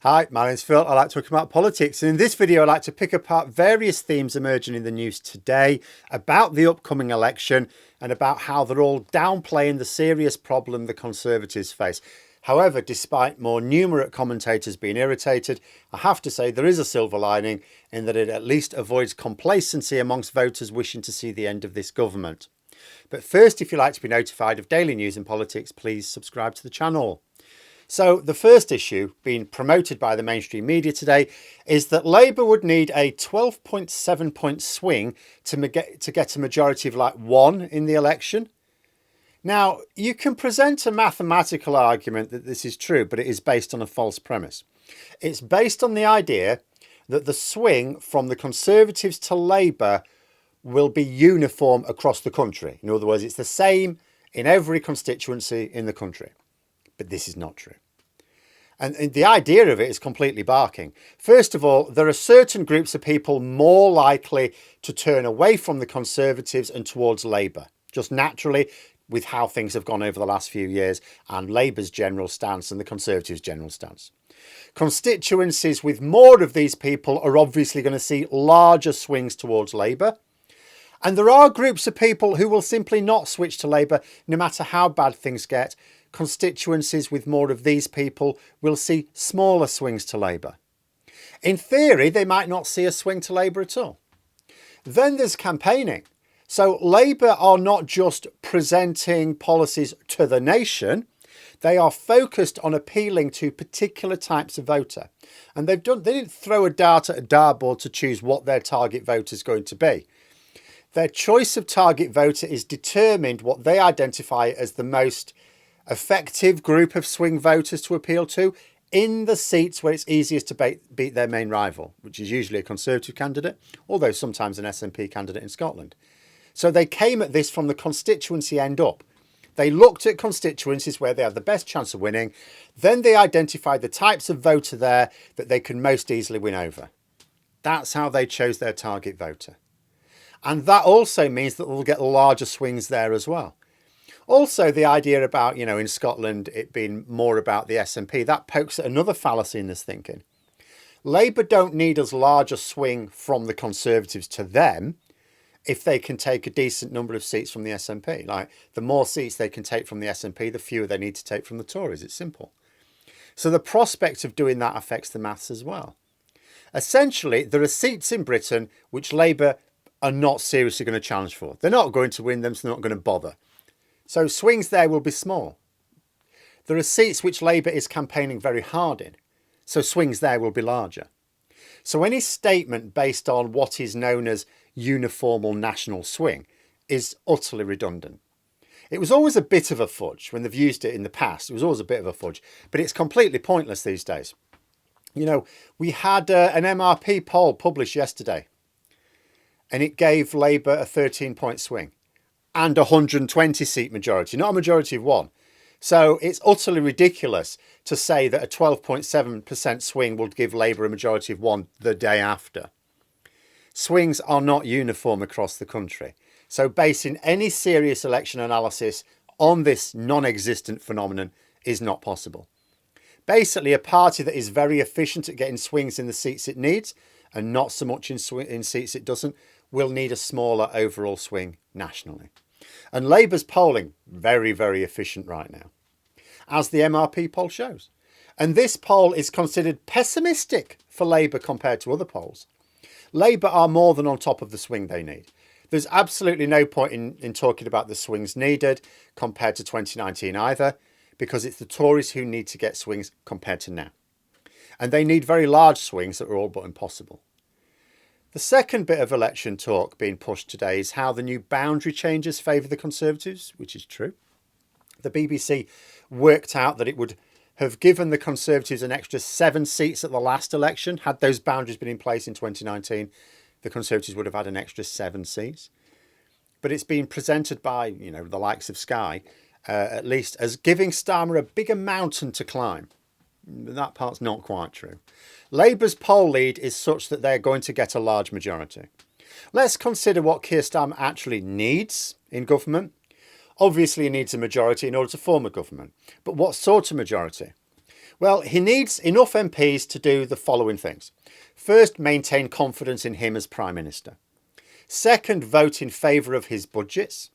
Hi, my name's Phil. I like talking about politics, and in this video I'd like to pick apart various themes emerging in the news today about the upcoming election and about how they're all downplaying the serious problem the Conservatives face. However, despite more numerate commentators being irritated, I have to say there is a silver lining in that it at least avoids complacency amongst voters wishing to see the end of this government. But first, if you'd like to be notified of daily news and politics, please subscribe to the channel. So the first issue being promoted by the mainstream media today is that Labour would need a 12.7 point swing to get a majority of like 1 in the election. Now, you can present a mathematical argument that this is true, but it is based on a false premise. It's based on the idea that the swing from the Conservatives to Labour will be uniform across the country. In other words, it's the same in every constituency in the country. But this is not true. And the idea of it is completely barking. First of all, there are certain groups of people more likely to turn away from the Conservatives and towards Labour, just naturally with how things have gone over the last few years and Labour's general stance and the Conservatives' general stance. Constituencies with more of these people are obviously going to see larger swings towards Labour. And there are groups of people who will simply not switch to Labour no matter how bad things get. Constituencies with more of these people will see smaller swings to Labour. In theory, they might not see a swing to Labour at all. Then there's campaigning. So Labour are not just presenting policies to the nation. They are focused on appealing to particular types of voter. And they didn't throw a dart at a dartboard to choose what their target voter is going to be. Their choice of target voter is determined what they identify as the most effective group of swing voters to appeal to in the seats where it's easiest to beat their main rival, which is usually a Conservative candidate, although sometimes an SNP candidate in Scotland. So they came at this from the constituency end up. They looked at constituencies where they had the best chance of winning. Then they identified the types of voter there that they could most easily win over. That's how they chose their target voter. And that also means that they'll get larger swings there as well. Also, the idea about, in Scotland, it being more about the SNP, that pokes at another fallacy in this thinking. Labour don't need as large a swing from the Conservatives to them if they can take a decent number of seats from the SNP. Like, the more seats they can take from the SNP, the fewer they need to take from the Tories. It's simple. So the prospect of doing that affects the maths as well. Essentially, there are seats in Britain which Labour are not seriously going to challenge for. They're not going to win them, so they're not going to bother. So swings there will be small. There are seats which Labour is campaigning very hard in, so swings there will be larger. So any statement based on what is known as uniform or national swing is utterly redundant. It was always a bit of a fudge when they've used it in the past. It was always a bit of a fudge, but it's completely pointless these days. We had an MRP poll published yesterday, and it gave Labour a 13-point swing and a 120-seat majority, not a majority of 1. So it's utterly ridiculous to say that a 12.7% swing will give Labour a majority of 1 the day after. Swings are not uniform across the country. So basing any serious election analysis on this non-existent phenomenon is not possible. Basically, a party that is very efficient at getting swings in the seats it needs and not so much in seats it doesn't will need a smaller overall swing nationally. And Labour's polling, very, very efficient right now, as the MRP poll shows. And this poll is considered pessimistic for Labour compared to other polls. Labour are more than on top of the swing they need. There's absolutely no point in talking about the swings needed compared to 2019 either, because it's the Tories who need to get swings compared to now. And they need very large swings that are all but impossible. The second bit of election talk being pushed today is how the new boundary changes favour the Conservatives, which is true. The BBC worked out that it would have given the Conservatives an extra 7 seats at the last election. Had those boundaries been in place in 2019, the Conservatives would have had an extra 7 seats. But it's been presented by, the likes of Sky, at least, as giving Starmer a bigger mountain to climb. That part's not quite true. Labour's poll lead is such that they're going to get a large majority. Let's consider what Keir Starmer actually needs in government. Obviously, he needs a majority in order to form a government. But what sort of majority? Well, he needs enough MPs to do the following things. First, maintain confidence in him as Prime Minister. Second, vote in favour of his budgets.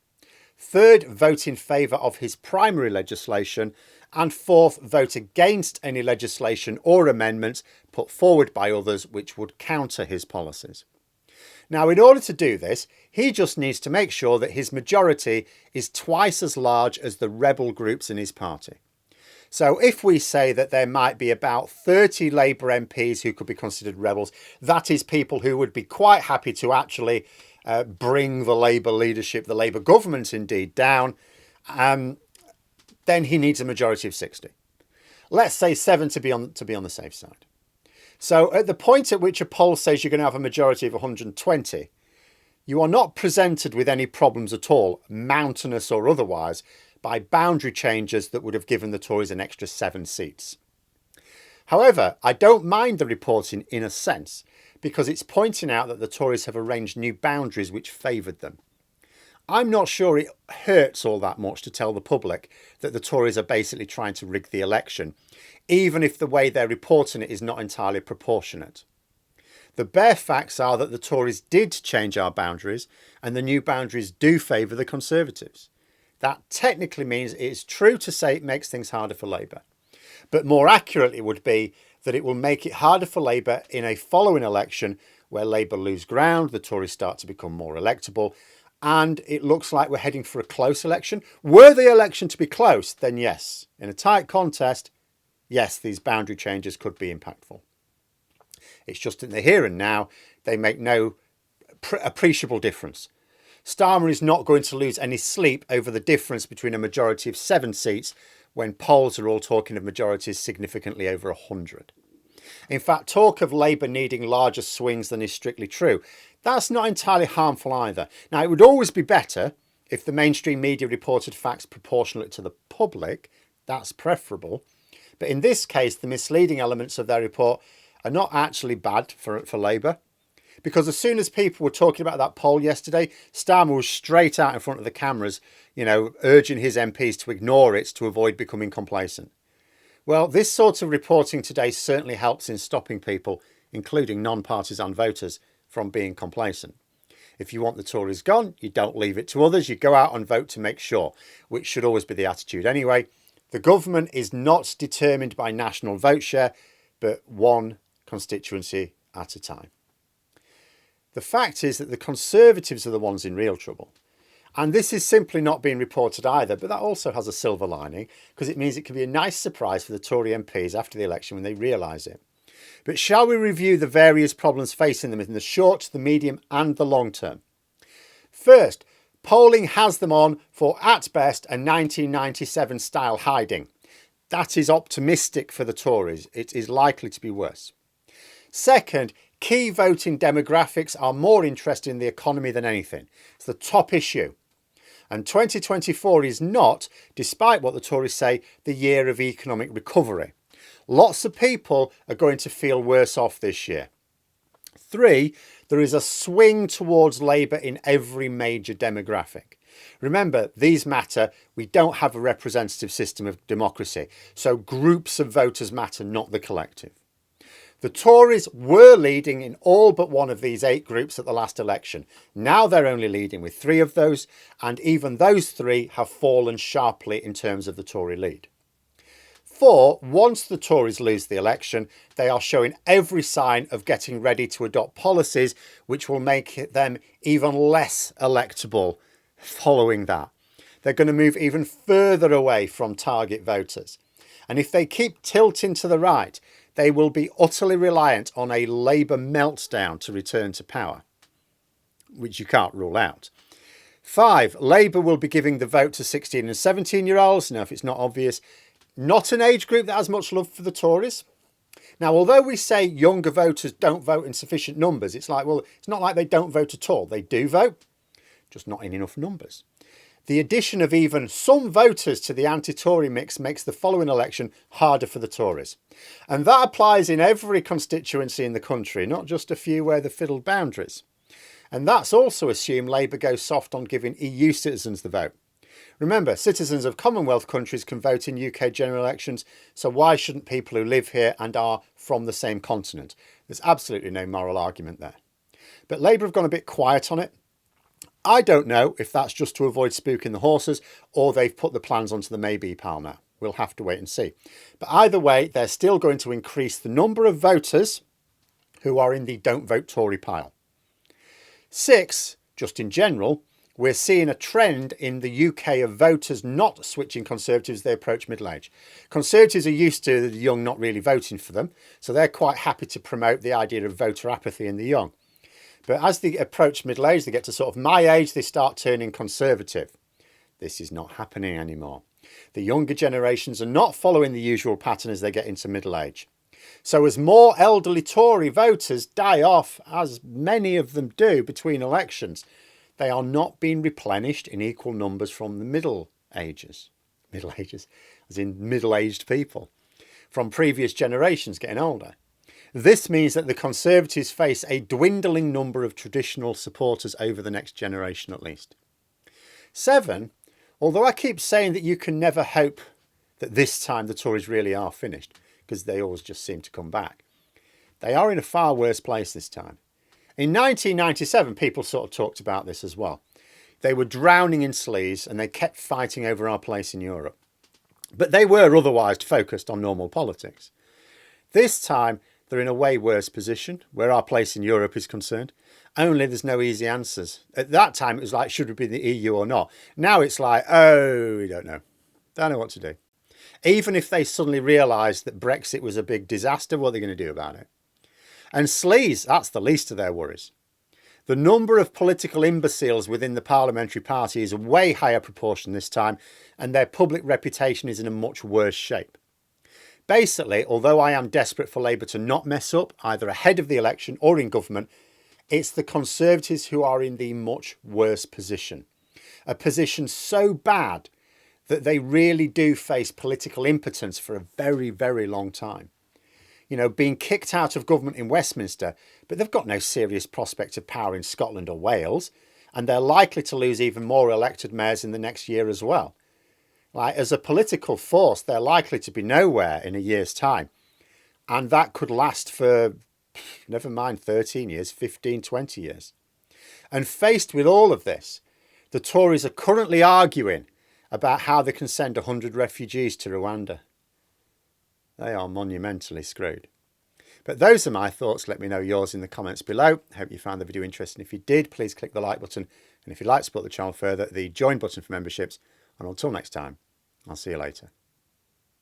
Third, vote in favour of his primary legislation. And fourth, vote against any legislation or amendments put forward by others which would counter his policies. Now, in order to do this, he just needs to make sure that his majority is twice as large as the rebel groups in his party. So if we say that there might be about 30 Labour MPs who could be considered rebels, that is people who would be quite happy to actually bring the Labour leadership, the Labour government indeed, down, then he needs a majority of 60. Let's say 7 to be on the safe side. So at the point at which a poll says you're going to have a majority of 120, you are not presented with any problems at all, mountainous or otherwise, by boundary changes that would have given the Tories an extra 7 seats. However, I don't mind the reporting in a sense, because it's pointing out that the Tories have arranged new boundaries which favoured them. I'm not sure it hurts all that much to tell the public that the Tories are basically trying to rig the election, even if the way they're reporting it is not entirely proportionate. The bare facts are that the Tories did change our boundaries, and the new boundaries do favour the Conservatives. That technically means it's true to say it makes things harder for Labour. But more accurately would be that it will make it harder for Labour in a following election where Labour lose ground, the Tories start to become more electable, and it looks like we're heading for a close election. Were the election to be close, then yes. In a tight contest, yes, these boundary changes could be impactful. It's just in the here and now, they make no appreciable difference. Starmer is not going to lose any sleep over the difference between a majority of 7 seats when polls are all talking of majorities significantly over 100. In fact, talk of Labour needing larger swings than is strictly true. That's not entirely harmful either. Now, it would always be better if the mainstream media reported facts proportionate to the public. That's preferable. But in this case, the misleading elements of their report are not actually bad for Labour. Because as soon as people were talking about that poll yesterday, Starmer was straight out in front of the cameras, urging his MPs to ignore it to avoid becoming complacent. Well, this sort of reporting today certainly helps in stopping people, including non-partisan voters, from being complacent. If you want the Tories gone, you don't leave it to others. You go out and vote to make sure, which should always be the attitude anyway. The government is not determined by national vote share, but one constituency at a time. The fact is that the Conservatives are the ones in real trouble. And this is simply not being reported either, but that also has a silver lining because it means it can be a nice surprise for the Tory MPs after the election when they realise it. But shall we review the various problems facing them in the short, the medium and the long term? First, polling has them on for at best a 1997 style hiding. That is optimistic for the Tories. It is likely to be worse. Second, key voting demographics are more interested in the economy than anything. It's the top issue. And 2024 is not, despite what the Tories say, the year of economic recovery. Lots of people are going to feel worse off this year. 3, there is a swing towards Labour in every major demographic. Remember, these matter. We don't have a representative system of democracy, so groups of voters matter, not the collective. The Tories were leading in all but one of these 8 groups at the last election. Now they're only leading with 3 of those, and even those 3 have fallen sharply in terms of the Tory lead. 4, once the Tories lose the election, they are showing every sign of getting ready to adopt policies which will make them even less electable following that. They're going to move even further away from target voters. And if they keep tilting to the right, they will be utterly reliant on a Labour meltdown to return to power, which you can't rule out. 5, Labour will be giving the vote to 16 and 17-year-olds. Now, if it's not obvious, not an age group that has much love for the Tories. Now, although we say younger voters don't vote in sufficient numbers, it's like, well, it's not like they don't vote at all. They do vote, just not in enough numbers. The addition of even some voters to the anti-Tory mix makes the following election harder for the Tories. And that applies in every constituency in the country, not just a few where they've fiddled boundaries. And that's also assumed Labour goes soft on giving EU citizens the vote. Remember, citizens of Commonwealth countries can vote in UK general elections, so why shouldn't people who live here and are from the same continent? There's absolutely no moral argument there. But Labour have gone a bit quiet on it. I don't know if that's just to avoid spooking the horses or they've put the plans onto the maybe pile now. We'll have to wait and see. But either way, they're still going to increase the number of voters who are in the don't vote Tory pile. 6, just in general, we're seeing a trend in the UK of voters not switching Conservatives as they approach middle age. Conservatives are used to the young not really voting for them, so they're quite happy to promote the idea of voter apathy in the young. But as they approach middle age, they get to sort of my age, they start turning Conservative. This is not happening anymore. The younger generations are not following the usual pattern as they get into middle age. So as more elderly Tory voters die off, as many of them do between elections, they are not being replenished in equal numbers from the middle ages, as in middle-aged people, from previous generations getting older. This means that the Conservatives face a dwindling number of traditional supporters over the next generation at least. 7, although I keep saying that you can never hope that this time the Tories really are finished, because they always just seem to come back, they are in a far worse place this time. In 1997, people sort of talked about this as well. They were drowning in sleaze and they kept fighting over our place in Europe. But they were otherwise focused on normal politics. This time, they're in a way worse position where our place in Europe is concerned. Only there's no easy answers. At that time, it was like, should we be in the EU or not? Now it's like, oh, we don't know. Don't know what to do. Even if they suddenly realise that Brexit was a big disaster, what are they going to do about it? And sleaze, that's the least of their worries. The number of political imbeciles within the parliamentary party is a way higher proportion this time, and their public reputation is in a much worse shape. Basically, although I am desperate for Labour to not mess up, either ahead of the election or in government, it's the Conservatives who are in the much worse position. A position so bad that they really do face political impotence for a very, very long time. You know, being kicked out of government in Westminster, but they've got no serious prospect of power in Scotland or Wales, and they're likely to lose even more elected mayors in the next year as well. Like, as a political force, they're likely to be nowhere in a year's time. And that could last for, never mind 13 years, 15, 20 years. And faced with all of this, the Tories are currently arguing about how they can send 100 refugees to Rwanda. They are monumentally screwed. But those are my thoughts. Let me know yours in the comments below. I hope you found the video interesting. If you did, please click the like button. And if you'd like to support the channel further, the join button for memberships. And until next time, I'll see you later.